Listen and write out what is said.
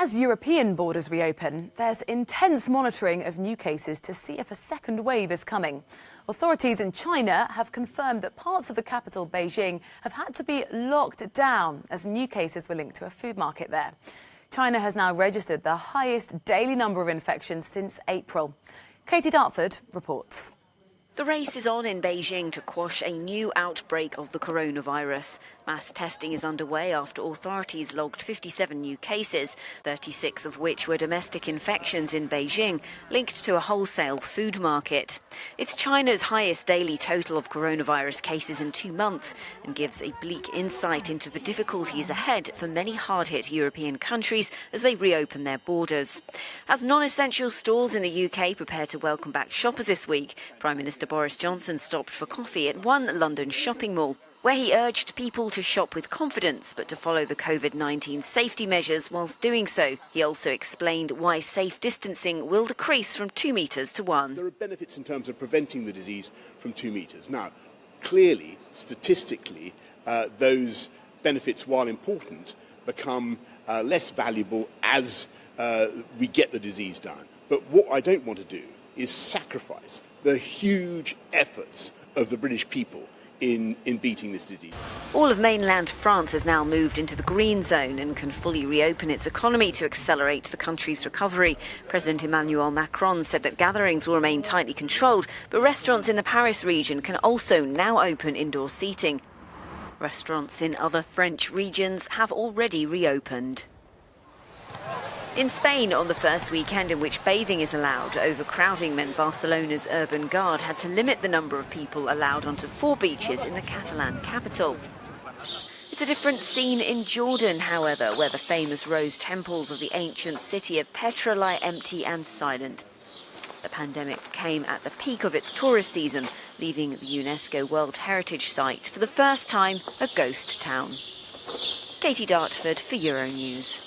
As European borders reopen, there's intense monitoring of new cases to see if a second wave is coming. Authorities in China have confirmed that parts of the capital, Beijing, have had to be locked down as new cases were linked to a food market there. China has now registered the highest daily number of infections since April. Katie Dartford reports. The race is on in Beijing to quash a new outbreak of the coronavirus. Mass testing is underway after authorities logged 57 new cases, 36 of which were domestic infections in Beijing, linked to a wholesale food market. It's China's highest daily total of coronavirus cases in 2 months and gives a bleak insight into the difficulties ahead for many hard-hit European countries as they reopen their borders. As non-essential stores in the UK prepare to welcome back shoppers this week, Prime Minister Boris Johnson stopped for coffee at one London shopping mall, where he urged people to shop with confidence but to follow the COVID-19 safety measures whilst doing so. He also explained why safe distancing will decrease from 2 metres to 1. There are benefits in terms of preventing the disease from 2 metres. Now, clearly, statistically, those benefits, while important, become less valuable as we get the disease down. But what I don't want to do is sacrifice the huge efforts of the British people in beating this disease. All of mainland France has now moved into the green zone and can fully reopen its economy to accelerate the country's recovery. President Emmanuel Macron said that gatherings will remain tightly controlled, but restaurants in the Paris region can also now open indoor seating. Restaurants in other French regions have already reopened. In Spain, on the first weekend in which bathing is allowed, overcrowding meant Barcelona's urban guard had to limit the number of people allowed onto 4 beaches in the Catalan capital. It's a different scene in Jordan, however, where the famous rose temples of the ancient city of Petra lie empty and silent. The pandemic came at the peak of its tourist season, leaving the UNESCO World Heritage Site for the first time a ghost town. Katie Dartford for Euronews.